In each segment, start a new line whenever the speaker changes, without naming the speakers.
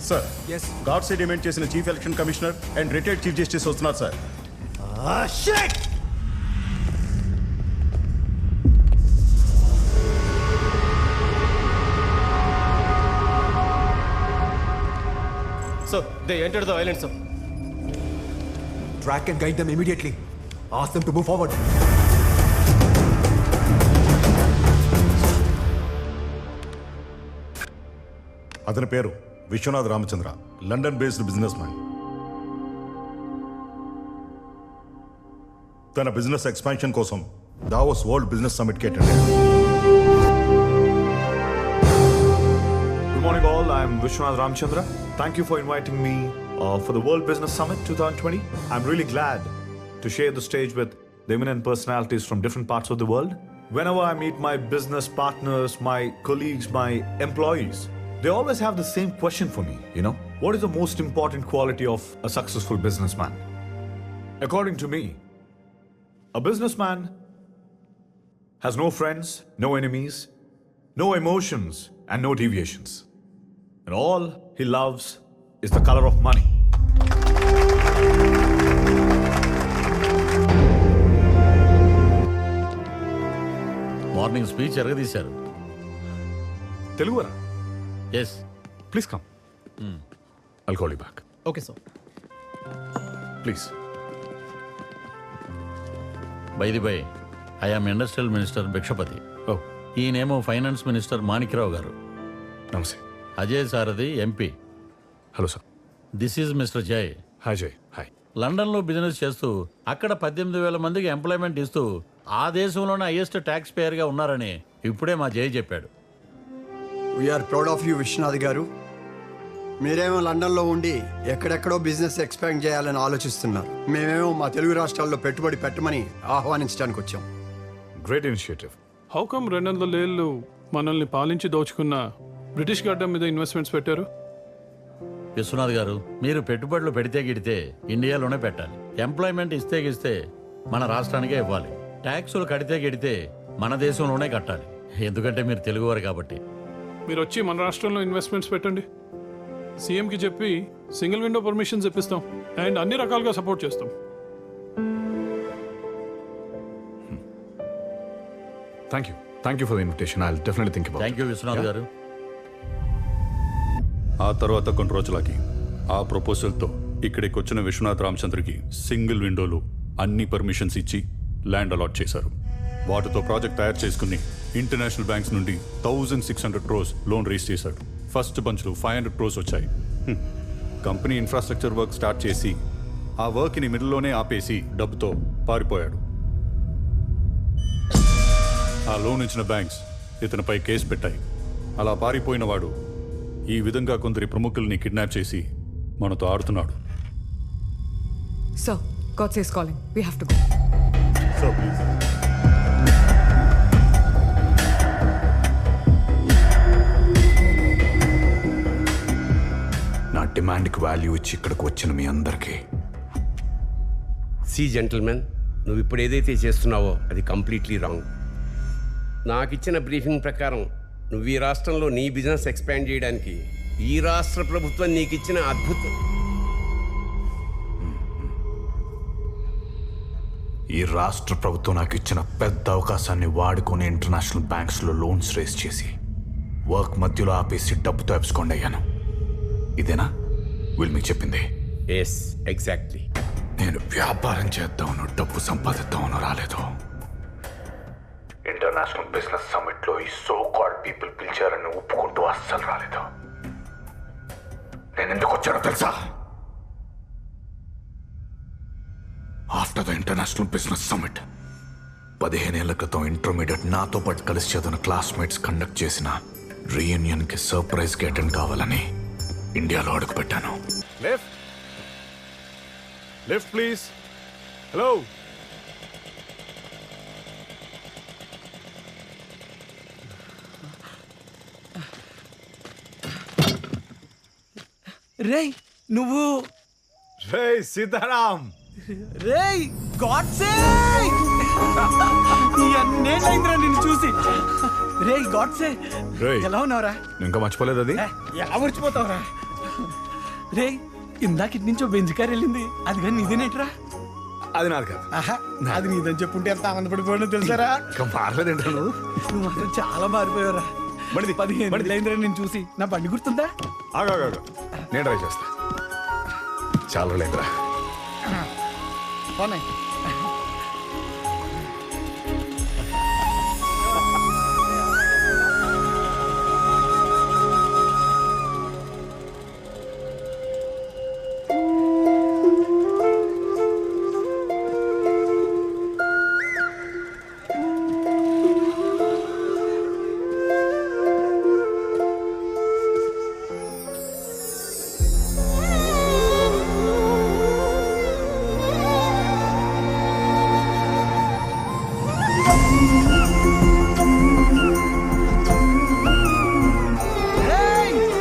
Sir, yes. God said demand చేసిన chief election commissioner and retired chief justice వస్తున్నారు sir.
Shit!
Sir, they entered the island, sir.
Track and guide them immediately. Ask them to move forward.
అతని పేరు Vishwanath Ramachandra, London based businessman. తన business expansion కోసం Davos world business summit కి attend అయ్యాడు.
Good morning all, I am Vishwanath Ramchandra. Thank you for inviting me for the World Business Summit 2020. I'm really glad to share the stage with the eminent personalities from different parts of the world. Whenever I meet my business partners, my colleagues, my employees, they always have the same question for me, what is the most important quality of a successful businessman? According to me, a businessman has no friends, no enemies, no emotions, and no deviations. And all he loves is the color of money.
Morning speech ఎరగదీశారు.
తెలుగురా?
Yes.
Please come. I'll call you back.
Okay, sir.
Please.
By the way, I am Industrial Minister Bhikshapati.
Oh,
ఈయనేమో finance minister Manikrao garu.
namaste.
Ajay Sarathi MP.
Hello, sir.
This is mister Jay.
Hi, Jay. Hi.
లండన్లో business చేస్తూ అక్కడ 18,000 మందికి employment ఇస్తూ ఆ దేశంలోనే highest tax పేయర్గా ఉన్నారని ఇప్పుడే మా జయ్ చెప్పాడు.
We are proud of you Vishwanath garu. మీరేమో లండన్లో ఉండి ఎక్కడెక్కడో బిజినెస్ ఎక్స్పాండ్ చేయాలని ఆలోచిస్తున్నారు. మేమేమో మా తెలుగు రాష్ట్రాల్లో పెట్టుబడి పెట్టమని ఆహ్వానించడానికి వచ్చాం.
Great initiative.
హౌ కమ్ 200 ఏళ్ళు మనల్ని పాలించి దోచుకున్న బ్రిటిష్ గడ్డ మీద ఇన్వెస్ట్మెంట్స్ పెట్టారు?
విశ్వనాథ్ గారు, మీరు పెట్టుబడులు పెడితే గిడితే ఇండియాలోనే పెట్టాలి. ఎంప్లాయ్మెంట్ ఇస్తే గిస్తే మన రాష్ట్రానికే ఇవ్వాలి. ట్యాక్సులు కడితే గిడితే మన దేశంలోనే కట్టాలి. ఎందుకంటే మీరు తెలుగువారు కాబట్టి.
మీరు వచ్చి మన రాష్ట్రంలో ఇన్వెస్ట్మెంట్స్ పెట్టండి. సీఎంకి చెప్పి సింగిల్ విండో పర్మిషన్స్ ఇప్పిస్తాం అండ్ అన్ని రకాలుగా సపోర్ట్ చేస్తాం.
Thank you for the invitation. I'll definitely think about it.
Thank you Vishwanath garu.
ఆ తర్వాత కొన్ని రోజులకి ఆ ప్రపోజల్తో ఇక్కడికి వచ్చిన విశ్వనాథ్ రామచంద్రకి సింగిల్ విండోలు అన్ని పర్మిషన్స్ ఇచ్చి ల్యాండ్ అలాట్ చేశారు. వాటితో ప్రాజెక్ట్ తయారు చేసుకుని ఇంటర్నేషనల్ బ్యాంక్స్ నుండి 1600 crores లోన్ రేస్ చేశాడు. ఫస్ట్ బంచ్లో 500 crores వచ్చాయి. కంపెనీ ఇన్ఫ్రాస్ట్రక్చర్ వర్క్ స్టార్ట్ చేసి ఆ వర్క్ని మిడిల్లోనే ఆపేసి డబ్బుతో పారిపోయాడు. ఆ లోన్ ఇచ్చిన బ్యాంక్స్ ఇతనిపై కేసు పెట్టాయి. అలా పారిపోయిన వాడు ఈ విధంగా కొందరి ప్రముఖుల్ని కిడ్నాప్ చేసి మనతో ఆడుతున్నాడు.
Sir, God says calling. We have to go.
Sir, please.
నా డిమాండ్కి వాల్యూ ఇచ్చి ఇక్కడికి వచ్చిన మీ అందరికీ
సి జెంటిల్మెన్, నువ్వు ఇప్పుడు ఏదైతే చేస్తున్నావో అది కంప్లీట్లీ రాంగ్. నాకు ఇచ్చిన బ్రీఫింగ్ ప్రకారం నువ్వు ఈ రాష్ట్రంలో నీ బిజినెస్ ఎక్స్పాండ్ చేయడానికి ఈ రాష్ట్ర ప్రభుత్వం నీకు ఇచ్చిన అద్భుతం.
ఈ రాష్ట్ర ప్రభుత్వం నాకు ఇచ్చిన పెద్ద అవకాశాన్ని వాడుకొని ఇంటర్నేషనల్ బ్యాంక్స్లో లోన్స్ రేస్ చేసి వర్క్ మధ్యలో ఆపేసి డబ్బుతో ఎప్స్కొండ్ అయ్యాను. ఇదేనా వీళ్ళు మీకు చెప్పింది?
Yes, exactly.
నేను వ్యాపారం చేద్దామను డబ్బు సంపాదిద్దామను రాలేదు. ఇంటర్నేషనల్ బిజినెస్ సమిట్లో ఈ సో కాల్డ్ పీపుల్ పిలిచారని ఒప్పుకుంటూ అస్సలు రాలేదు. నేను ఎందుకు వచ్చానో తెలుసా? After the international business summit 15 ఏళ్ల క్రితం ఇంటర్మీడియట్ నాతో పాటు కలిసి చదివిన క్లాస్మేట్స్ కండక్ట్ చేసిన రీయూనియన్కి సర్ప్రైజ్కి అటెండ్ కావాలని ఇండియాలో అడుగుపెట్టాను. Lift please. హలో.
రేయ్ నువ్వు
Hey, Sitaram!
రేయ్ గాడ్సే నేనైందిరా నిన్ను చూసి. రేయ్ గాడ్సే
రేయ్.
ఎలా ఉన్నావురా?
ఇంకా మర్చిపోలేదు అది
ఎలా మర్చిపోతావురా? రేయ్ ఇందాక నుంచో బెంజ్ కార్ వెళ్ళింది, అది కానీ నీదేనేట్రా?
అది నాది కాదు.
ఆహా, అది నీదని చెప్పుంటే ఎంత ఆనందపడిపోయాడో తెలుసారా?
ఇంకా మారలేదేంటో నువ్వు.
నువ్వు మాత్రం చాలా మారిపోయావురా.
బండిది
15 అయిందిరా నేను చూసి. నా బండి గుర్తుందా?
ఆగా నేను ట్రై చేస్తా. చాలా లేదురా.
పోనీ.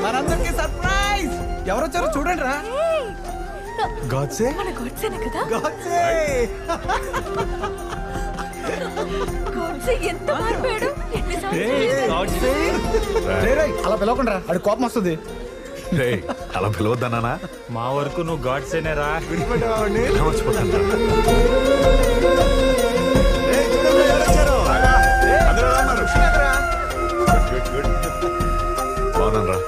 మనందరికి సర్ప్రైజ్. ఎవరొచ్చారో చూడండి రా.
గాడ్సే
మన గాడ్సేనే కదా?
గాడ్సే
గాడ్సే ఎంత మారిపోయాడు.
అలా పిలవకుండా అది కోపం వస్తుంది.
రేయ్, అలా పిలవద్దన్నానా?
మా వరకు నువ్వు గాడ్సేనేరా.
ఎలా మర్చిపోతాను? బాగున్నాను.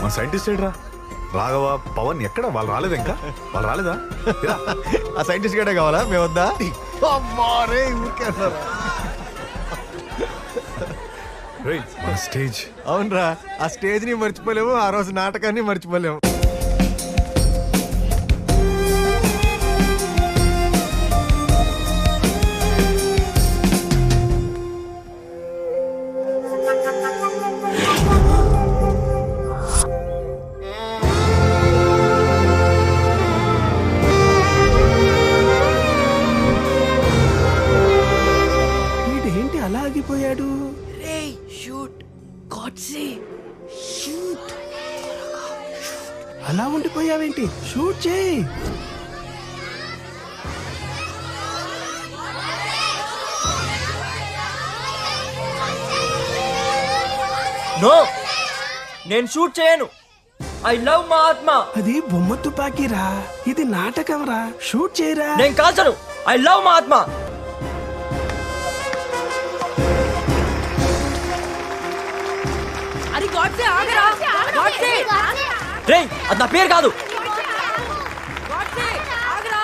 మా సైంటిస్ట్ ఏడ్రా? రాఘవ, పవన్ ఎక్కడ? వాళ్ళు రాలేదు ఇంకా? వాళ్ళు రాలేదా?
ఆ సైంటిస్ట్ గడే కావాలా? మేము వద్దా?
రేయ్, మన స్టేజ్.
అవునరా, ఆ స్టేజ్ ని మర్చిపోలేము, ఆ రోజు నాటకాన్ని మర్చిపోలేము.
వీడేంటి అలా ఆగిపోయాడు? అలా ఉండిపోయావేంటి? షూట్ చేయి.
నో, నేను షూట్ చేయను. ఐ లవ్ మా ఆత్మ.
అది బొమ్మ తుపాకీరా, ఇది నాటకంరా. షూట్ చేయరా.
నేను కాల్చను. ఐ లవ్ మా ఆత్మ.
అది గాడ్సే ఆగరా. గాడ్సే
రేయ్, అది నా పేరు కాదు.
గాడ్సే ఆగరా.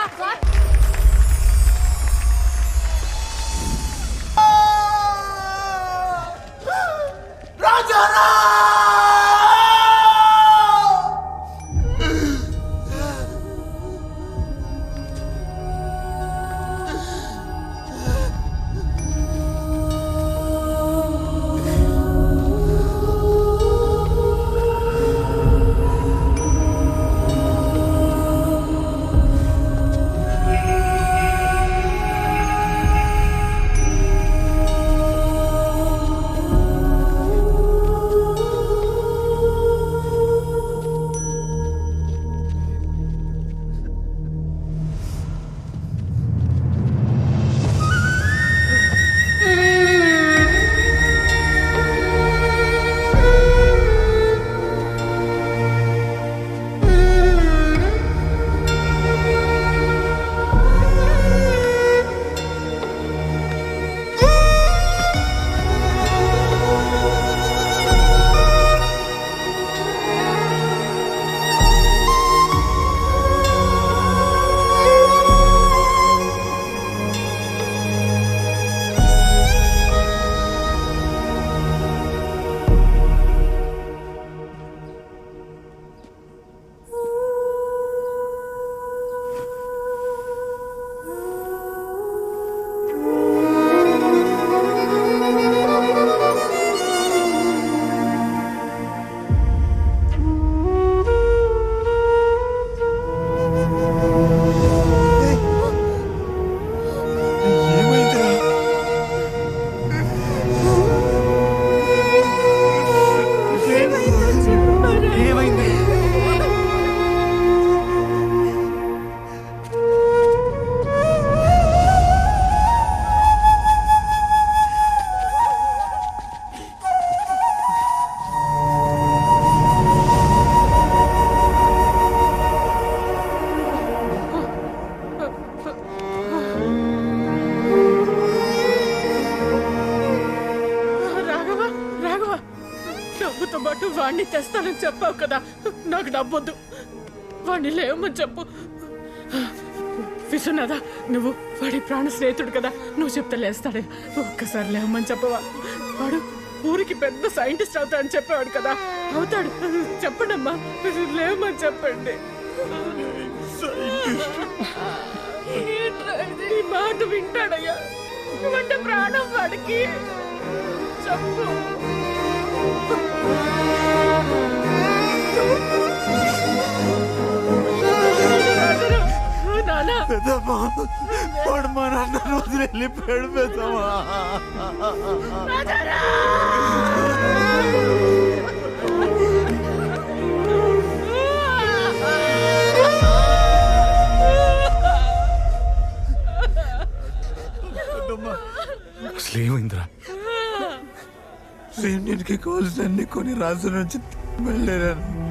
డబ్బుతో పాటు వాడిని తెస్తానని చెప్పావు కదా, నాకు డబ్బొద్దు, వాడిని లేవమని చెప్పు. విశ్వనాథ, నువ్వు వాడి ప్రాణ స్నేహితుడు కదా, నువ్వు చెప్తే లేస్తాడే. ఒక్కసారి లేవమని చెప్పవా? వాడు ఊరికి పెద్ద సైంటిస్ట్ అవుతాడని చెప్పేవాడు కదా, అవుతాడు. చెప్పండి అమ్మా, లేవమని చెప్పండి. ఈ మాట వింటాడయ్యా, నువ్వంటే ప్రాణం వాడికి. చెప్పు. నానా,
వాడు మా నాన్న రోజు వెళ్ళిపోయాడు పెద్దమ్మా.
అసలు ఏమైందిరా?
నేను కావాల్సిన అన్ని కొన్ని రాజు నుంచి వెళ్ళాను.